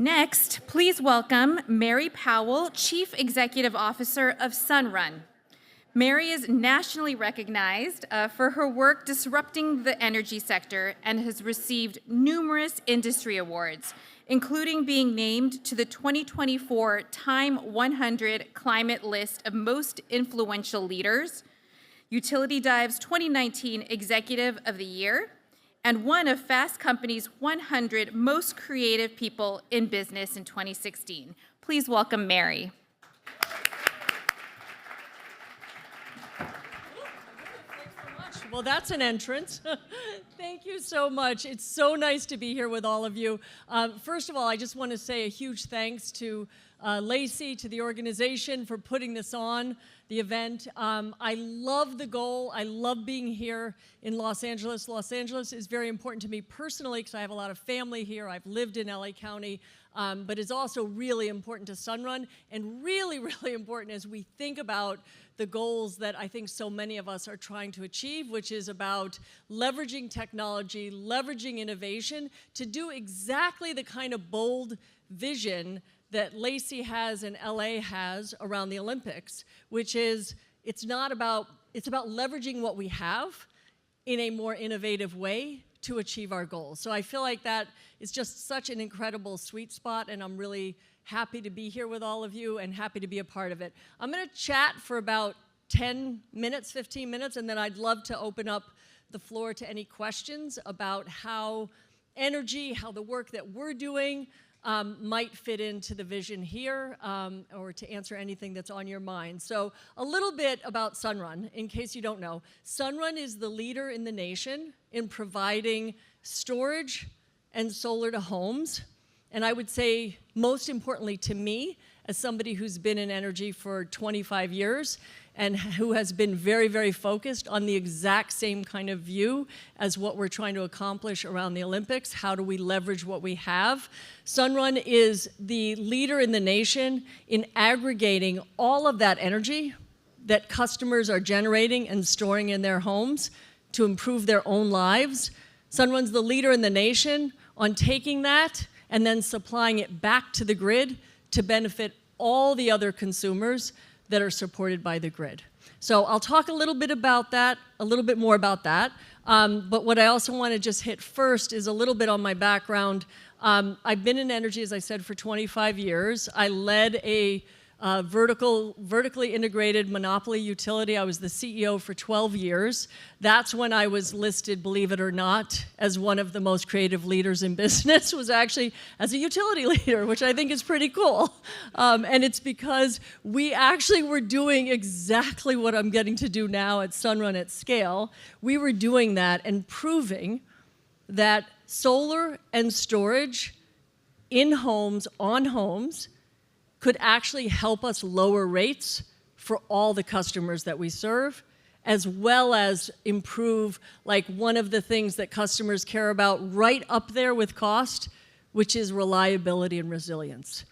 Next, please welcome Mary Powell, Chief Executive Officer of Sunrun. Mary is nationally recognized for her work disrupting the energy sector and has received numerous industry awards, including being named to the 2024 Time 100 Climate List of Most Influential Leaders, Utility Dive's 2019 Executive of the Year, and one of Fast Company's 100 Most Creative People in Business in 2016. Please welcome Mary. Well, that's an entrance. Thank you so much. It's so nice to be here with all of you. First of all, I just want to say a huge thanks to Lacey, to the organization for putting this on, the event. I love the goal. I love being here in Los Angeles. Los Angeles is very important to me personally because I have a lot of family here. I've lived in LA County, but it's also really important to Sunrun and really, really important as we think about the goals that I think so many of us are trying to achieve, which is about leveraging technology, leveraging innovation to do exactly the kind of bold vision that Lacey has and LA has around the Olympics, which is it's about leveraging what we have in a more innovative way to achieve our goals. So I feel like that is just such an incredible sweet spot, and I'm really happy to be here with all of you and happy to be a part of it. I'm going to chat for about 10 minutes, 15 minutes, and then I'd love to open up the floor to any questions about how energy, how the work that we're doing might fit into the vision here, or to answer anything that's on your mind. So a little bit about Sunrun, in case you don't know. Sunrun is the leader in the nation in providing storage and solar to homes. And I would say, most importantly to me, as somebody who's been in energy for 25 years and who has been very, very focused on the exact same kind of view as what we're trying to accomplish around the Olympics. How do we leverage what we have? Sunrun is the leader in the nation in aggregating all of that energy that customers are generating and storing in their homes to improve their own lives. Sunrun's the leader in the nation on taking that and then supplying it back to the grid to benefit all the other consumers that are supported by the grid. So I'll talk a little bit about that, a little bit more about that. But what I also want to just hit first is a little bit on my background. I've been in energy, as I said, for 25 years. I led a vertically integrated monopoly utility. I was the CEO for 12 years. That's when I was listed, believe it or not, as one of the most creative leaders in business, was actually as a utility leader, which I think is pretty cool. And it's because we actually were doing exactly what I'm getting to do now at Sunrun at scale. We were doing that and proving that solar and storage in homes, on homes, could actually help us lower rates for all the customers that we serve, as well as improve, like, one of the things that customers care about right up there with cost, which is reliability and resilience.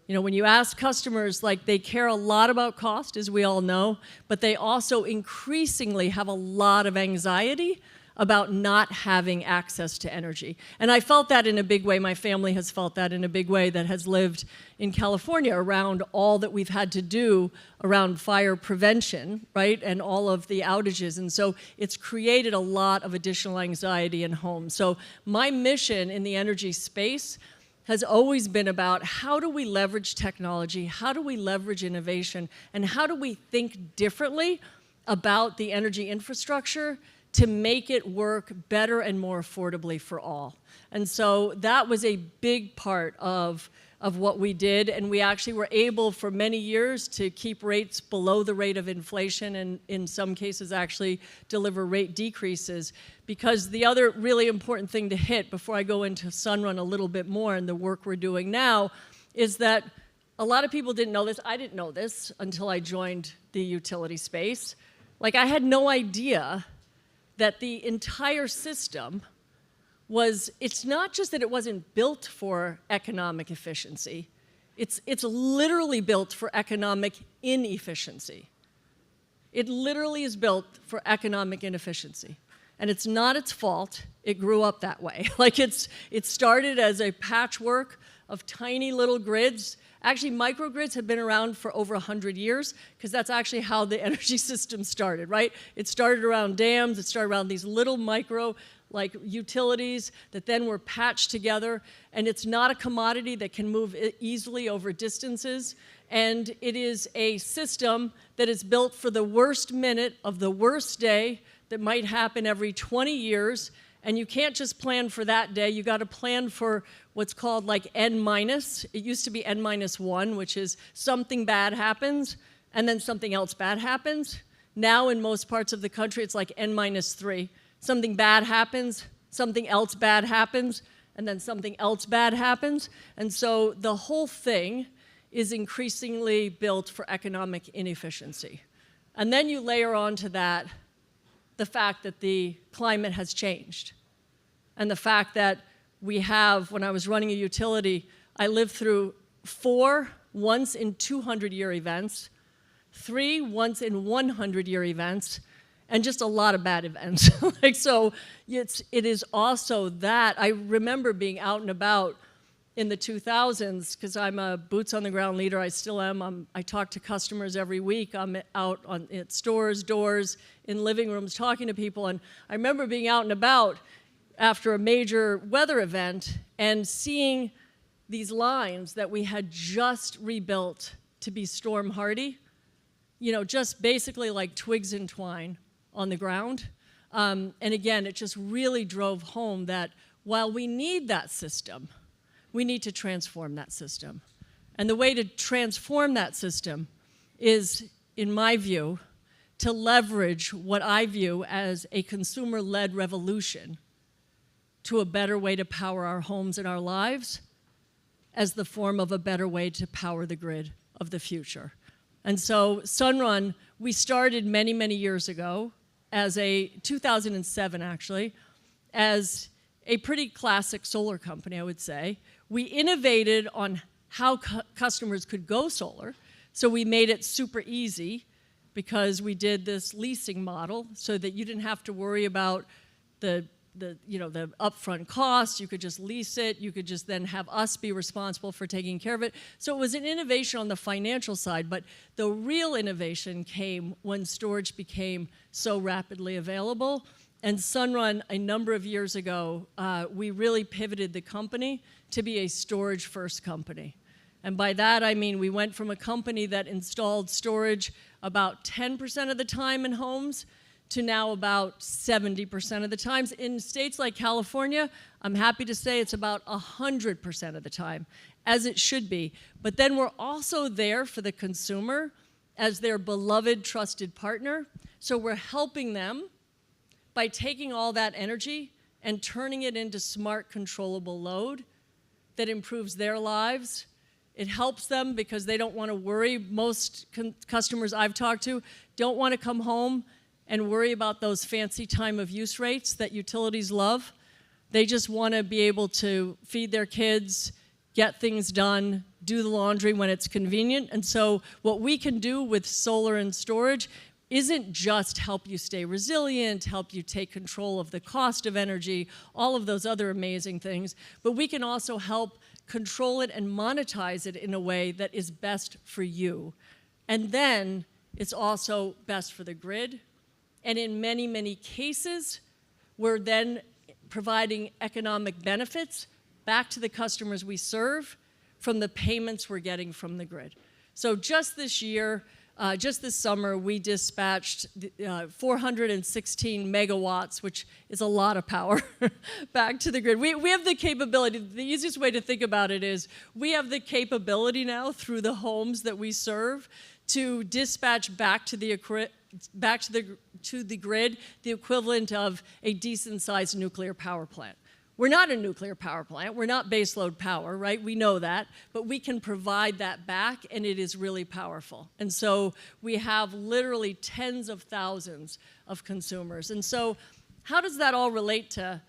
You know, when you ask customers, like, they care a lot about cost, as we all know, but they also increasingly have a lot of anxiety about not having access to energy. And I felt that in a big way. My family has felt that in a big way, that has lived in California around all that we've had to do around fire prevention, right, and all of the outages. And so it's created a lot of additional anxiety in homes. So my mission in the energy space has always been about how do we leverage technology, how do we leverage innovation, and how do we think differently about the energy infrastructure to make it work better and more affordably for all. And so that was a big part of what we did, and we actually were able for many years to keep rates below the rate of inflation, and in some cases actually deliver rate decreases. Because the other really important thing to hit before I go into Sunrun a little bit more and the work we're doing now is that a lot of people didn't know this. I didn't know this until I joined the utility space. Like, I had no idea that the entire system it's not just that it wasn't built for economic efficiency, it's literally built for economic inefficiency. It literally is built for economic inefficiency. And it's not its fault, it grew up that way. Like, it started as a patchwork of tiny little grids. Actually, microgrids have been around for over 100 years because that's actually how the energy system started, right? It started around dams, it started around these little micro like utilities that then were patched together, and it's not a commodity that can move easily over distances, and it is a system that is built for the worst minute of the worst day that might happen every 20 years, and you can't just plan for that day, you gotta plan for what's called like N minus. It used to be N minus 1, which is something bad happens, and then something else bad happens. Now in most parts of the country, it's like N minus 3. Something bad happens, something else bad happens, and then something else bad happens. And so the whole thing is increasingly built for economic inefficiency. And then you layer onto that the fact that the climate has changed. And the fact that we have, when I was running a utility, I lived through 4 once in 200-year events, 3 once in 100-year events, and just a lot of bad events. So it is also that. I remember being out and about in the 2000s, because I'm a boots-on-the-ground leader, I still am. I talk to customers every week. I'm out at stores, doors, in living rooms, talking to people, and I remember being out and about after a major weather event and seeing these lines that we had just rebuilt to be storm hardy, just basically like twigs and twine on the ground. And again, it just really drove home that while we need that system, we need to transform that system. And the way to transform that system is, in my view, to leverage what I view as a consumer-led revolution to a better way to power our homes and our lives as the form of a better way to power the grid of the future. And so Sunrun, we started many, many years ago as 2007 actually, as a pretty classic solar company, I would say. We innovated on how customers could go solar, so we made it super easy because we did this leasing model so that you didn't have to worry about the upfront costs. You could just lease it. You could just then have us be responsible for taking care of it. So it was an innovation on the financial side, but the real innovation came when storage became so rapidly available. And Sunrun, a number of years ago, we really pivoted the company to be a storage-first company. And by that, I mean we went from a company that installed storage about 10% of the time in homes to now about 70% of the times. In states like California, I'm happy to say it's about 100% of the time, as it should be. But then we're also there for the consumer as their beloved, trusted partner. So we're helping them by taking all that energy and turning it into smart, controllable load that improves their lives. It helps them because they don't want to worry. Most customers I've talked to don't want to come home and worry about those fancy time of use rates that utilities love. They just want to be able to feed their kids, get things done, do the laundry when it's convenient. And so what we can do with solar and storage isn't just help you stay resilient, help you take control of the cost of energy, all of those other amazing things, but we can also help control it and monetize it in a way that is best for you. And then it's also best for the grid. And in many, many cases, we're then providing economic benefits back to the customers we serve from the payments we're getting from the grid. So just this year, just this summer, we dispatched 416 megawatts, which is a lot of power, back to the grid. We have the capability. The easiest way to think about it is we have the capability now through the homes that we serve to dispatch back to the grid the equivalent of a decent-sized nuclear power plant. We're not a nuclear power plant. We're not baseload power, right? We know that. But we can provide that back, and it is really powerful. And so we have literally tens of thousands of consumers. And so how does that all relate to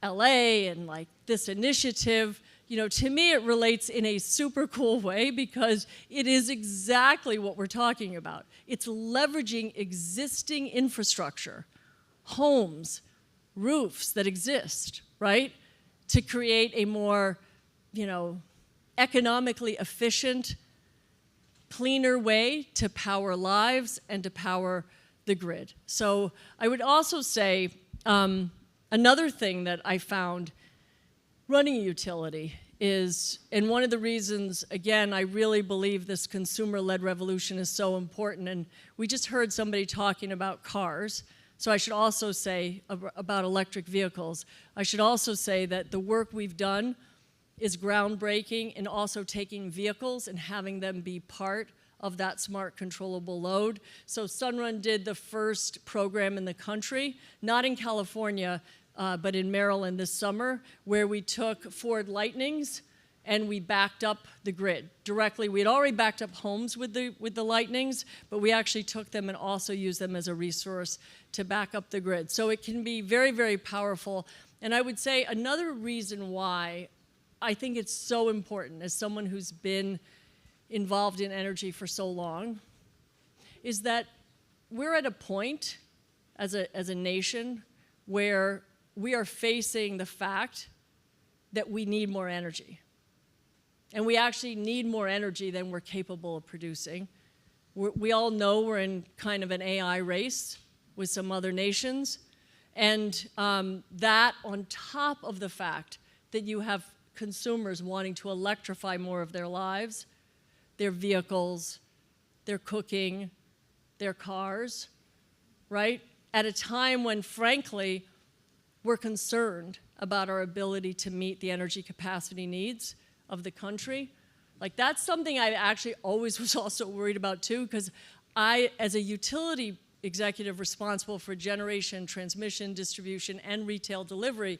LA and like this initiative? To me, it relates in a super cool way because it is exactly what we're talking about. It's leveraging existing infrastructure, homes, roofs that exist, right? To create a more, economically efficient, cleaner way to power lives and to power the grid. So I would also say another thing that I found running a utility is, and one of the reasons, again, I really believe this consumer-led revolution is so important, and we just heard somebody talking about cars, so I should also say about electric vehicles. I should also say that the work we've done is groundbreaking in also taking vehicles and having them be part of that smart controllable load. So Sunrun did the first program in the country, not in California, but in Maryland this summer, where we took Ford Lightnings and we backed up the grid directly. We had already backed up homes with the Lightnings, but we actually took them and also used them as a resource to back up the grid. So it can be very, very powerful. And I would say another reason why I think it's so important, as someone who's been involved in energy for so long, is that we're at a point as a nation where we are facing the fact that we need more energy. And we actually need more energy than we're capable of producing. We all know we're in kind of an AI race with some other nations. And that on top of the fact that you have consumers wanting to electrify more of their lives, their vehicles, their cooking, their cars, right? At a time when, frankly, we're concerned about our ability to meet the energy capacity needs of the country. Like, that's something I actually always was also worried about too, because I, as a utility executive responsible for generation, transmission, distribution, and retail delivery,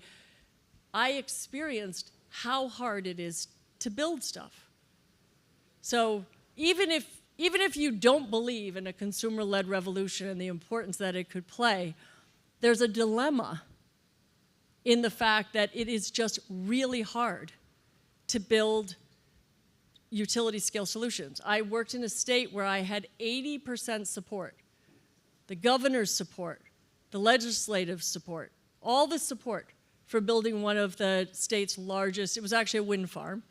I experienced how hard it is to build stuff. So even if you don't believe in a consumer-led revolution and the importance that it could play, there's a dilemma in the fact that it is just really hard to build utility-scale solutions. I worked in a state where I had 80% support, the governor's support, the legislative support, all the support for building one of the state's largest, it was actually a wind farm,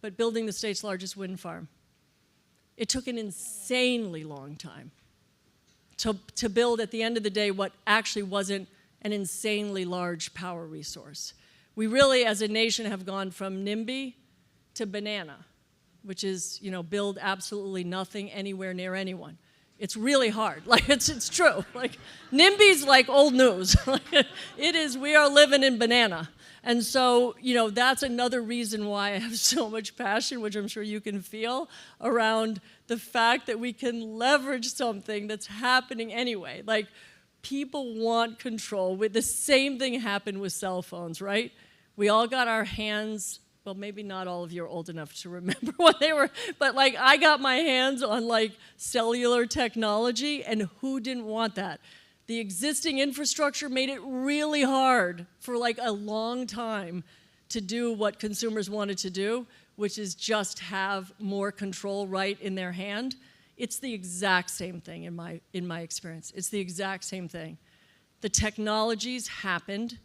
but building the state's largest wind farm. It took an insanely long time to build, at the end of the day, what actually wasn't an insanely large power resource. We really, as a nation, have gone from NIMBY to banana, which is, build absolutely nothing anywhere near anyone. It's really hard. Like, it's true. Like, NIMBY's like old news. It is, we are living in banana. And so, that's another reason why I have so much passion, which I'm sure you can feel, around the fact that we can leverage something that's happening anyway. Like, people want control. The same thing happened with cell phones, right? We all got our hands, well, maybe not all of you are old enough to remember what they were, but like, I got my hands on like cellular technology, and who didn't want that? The existing infrastructure made it really hard for like a long time to do what consumers wanted to do, which is just have more control right in their hand. It's the exact same thing in my experience. It's the exact same thing. The technologies happened.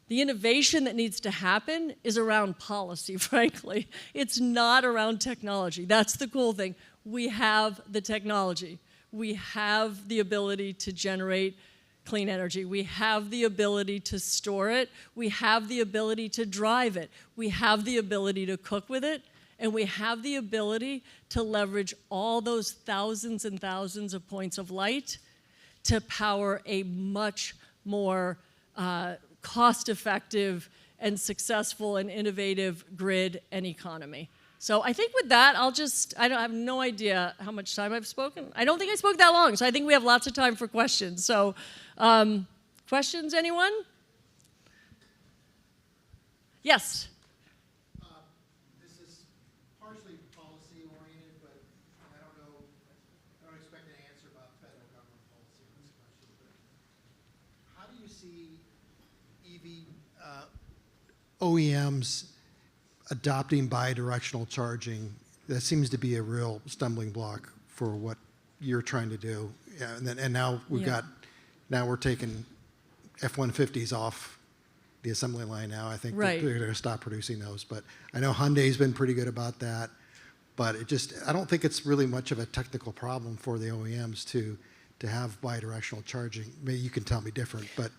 The innovation that needs to happen is around policy, frankly. It's not around technology. That's the cool thing. We have the technology. We have the ability to generate clean energy. We have the ability to store it. We have the ability to drive it. We have the ability to cook with it. And we have the ability to leverage all those thousands and thousands of points of light to power a much more cost-effective and successful and innovative grid and economy. So I think with that, I have no idea how much time I've spoken. I don't think I spoke that long, so I think we have lots of time for questions. So questions, anyone? Yes? This is partially policy-oriented, but I don't expect an answer about federal government policy on this question. But how do you see EV OEMs adopting bidirectional charging? That seems to be a real stumbling block for what you're trying to do. And now we're taking F-150s off the assembly line now. I think Right. that they're going to stop producing those. But I know Hyundai's been pretty good about that. But I don't think it's really much of a technical problem for the OEMs to have bidirectional charging. Maybe you can tell me different, but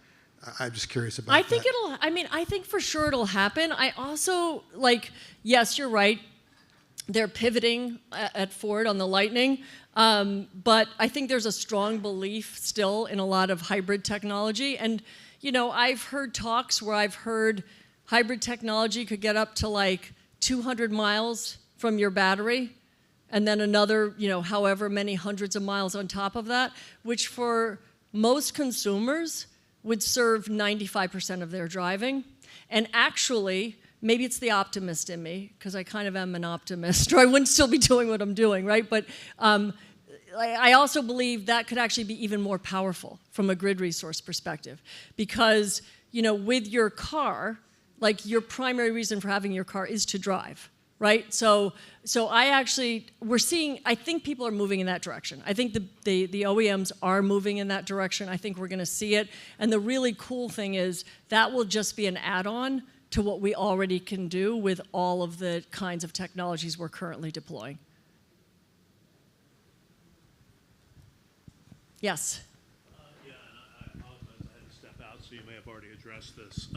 I'm just curious about that. I think for sure it'll happen. I also, yes, you're right. They're pivoting at Ford on the Lightning. But I think there's a strong belief still in a lot of hybrid technology. And, I've heard talks where I've heard hybrid technology could get up to 200 miles from your battery, and then another, however many hundreds of miles on top of that, which for most consumers would serve 95% of their driving. And actually, maybe it's the optimist in me, because I kind of am an optimist, or I wouldn't still be doing what I'm doing, right? But I also believe that could actually be even more powerful from a grid resource perspective, because, with your car, your primary reason for having your car is to drive, right? So I think people are moving in that direction. I think the OEMs are moving in that direction. I think we're going to see it. And the really cool thing is that will just be an add-on to what we already can do with all of the kinds of technologies we're currently deploying. Yes? Yeah, and I apologize, I had to step out, so you may have already addressed this.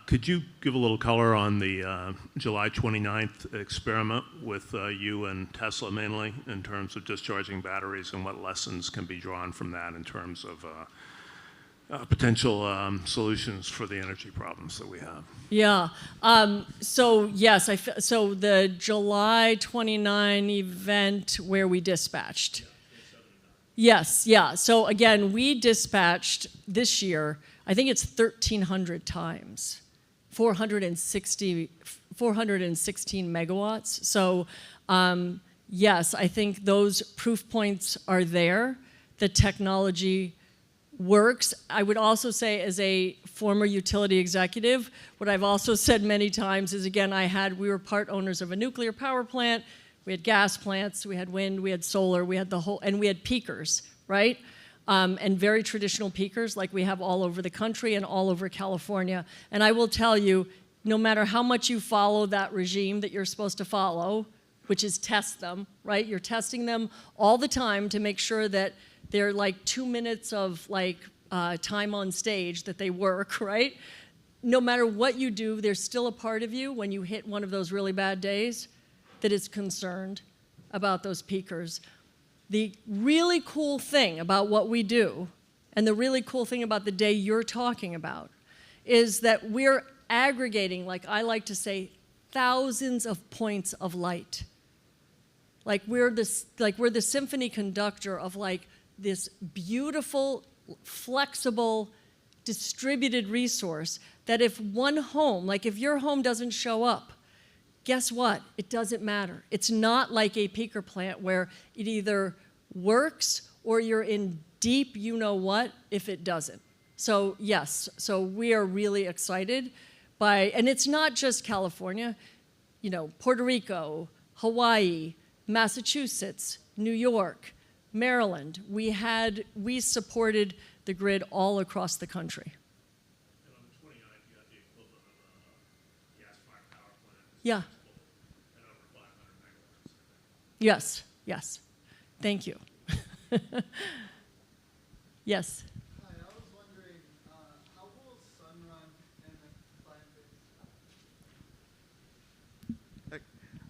Could you give a little color on the July 29th experiment with you and Tesla mainly in terms of discharging batteries, and what lessons can be drawn from that in terms of potential solutions for the energy problems that we have? Yeah. So yes, so the July 29 event where we dispatched. Yes, yeah. So again, we dispatched this year, I think it's 1,300 times, 416 megawatts. So yes, I think those proof points are there. The technology works. I would also say, as a former utility executive, what I've also said many times is, again, we were part owners of a nuclear power plant. We had gas plants, we had wind, we had solar, we had and we had peakers, right? And very traditional peakers like we have all over the country and all over California. And I will tell you, no matter how much you follow that regime that you're supposed to follow, which is test them, right? You're testing them all the time to make sure that they're 2 minutes of time on stage, that they work, right? No matter what you do, there's still a part of you when you hit one of those really bad days that is concerned about those peakers. The really cool thing about what we do, and the really cool thing about the day you're talking about, is that we're aggregating, I like to say, thousands of points of light. We're the symphony conductor of this beautiful, flexible, distributed resource that if one home, if your home doesn't show up, guess what? It doesn't matter. It's not like a peaker plant where it either works or you're in deep you-know-what if it doesn't. So yes, so we are really excited and it's not just California, Puerto Rico, Hawaii, Massachusetts, New York, Maryland. We supported the grid all across the country. And on the 29th, you have the equivalent of a gas-fired power plant. Yeah. And over 500 megawatts. Yes, yes. Thank you. Yes. Hi, I was wondering, how will Sunrun and the client base...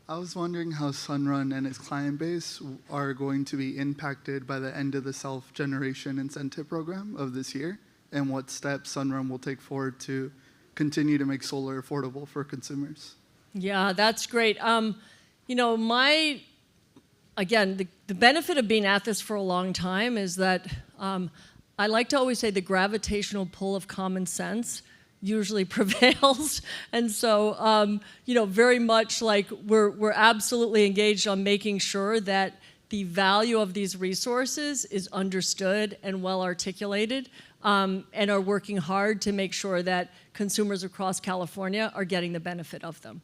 I was wondering how Sunrun and its client base are going to be impacted by the end of the self-generation incentive program of this year, and what steps Sunrun will take forward to continue to make solar affordable for consumers. Yeah, that's great. Again, the benefit of being at this for a long time is that I like to always say the gravitational pull of common sense usually prevails. And so, very much we're absolutely engaged on making sure that the value of these resources is understood and well articulated, and are working hard to make sure that consumers across California are getting the benefit of them.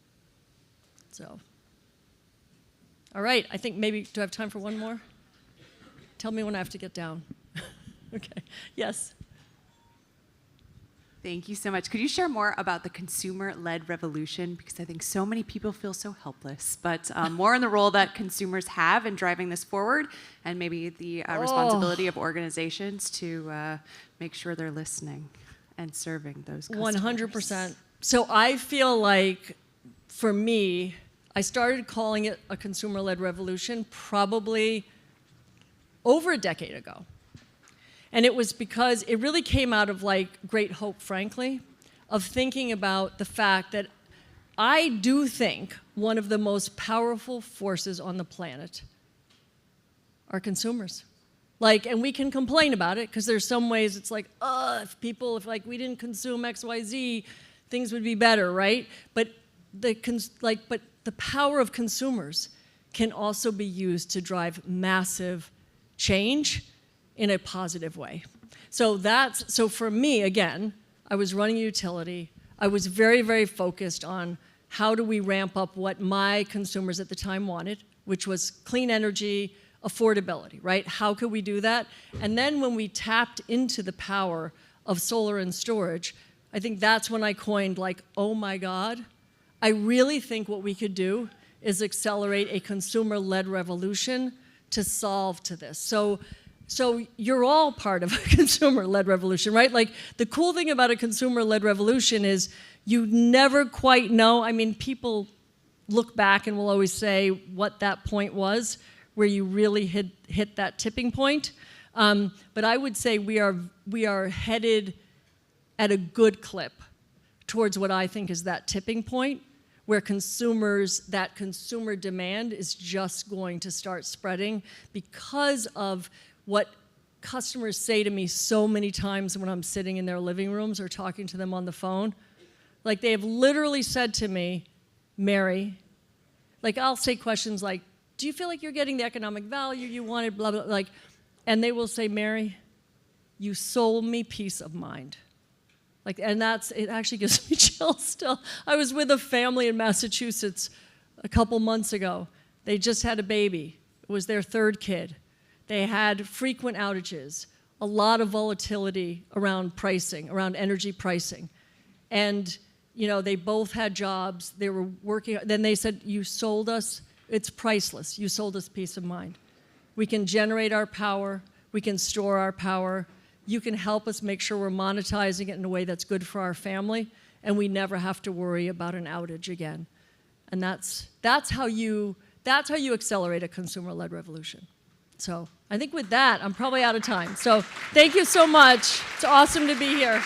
So. All right, I think maybe, do I have time for one more? Tell me when I have to get down. Okay, yes. Thank you so much. Could you share more about the consumer-led revolution? Because I think so many people feel so helpless, but more on the role that consumers have in driving this forward, and maybe the responsibility of organizations to make sure they're listening and serving those customers. 100%. So I feel like, for me, I started calling it a consumer-led revolution probably over a decade ago. And it was because it really came out of like great hope, frankly, of thinking about the fact that I do think one of the most powerful forces on the planet are consumers. Like, and we can complain about it because there's some ways it's like, if like we didn't consume X, Y, Z, things would be better, right? But but the power of consumers can also be used to drive massive change in a positive way. So for me, again, I was running a utility. I was very, very focused on how do we ramp up what my consumers at the time wanted, which was clean energy, affordability, right? How could we do that? And then when we tapped into the power of solar and storage, I think that's when I coined like, oh my God, I really think what we could do is accelerate a consumer-led revolution to solve to this. So you're all part of a consumer-led revolution, right? Like, the cool thing about a consumer-led revolution is you never quite know. I mean, people look back and will always say what that point was where you really hit that tipping point. But I would say we are headed at a good clip towards what I think is that tipping point where that consumer demand is just going to start spreading because of what customers say to me so many times when I'm sitting in their living rooms or talking to them on the phone. Like, they have literally said to me, Mary, like, I'll say questions like, do you feel like you're getting the economic value you wanted, blah, blah, like, and they will say, Mary, you sold me peace of mind. Like, and it actually gives me chills still. I was with a family in Massachusetts a couple months ago. They just had a baby. It was their third kid. They had frequent outages, a lot of volatility around pricing, around energy pricing. And, you know, they both had jobs. They were working. Then they said, you sold us, it's priceless. You sold us peace of mind. We can generate our power. We can store our power. You can help us make sure we're monetizing it in a way that's good for our family, and we never have to worry about an outage again. And that's how you accelerate a consumer-led revolution. So I think with that, I'm probably out of time. So thank you so much. It's awesome to be here.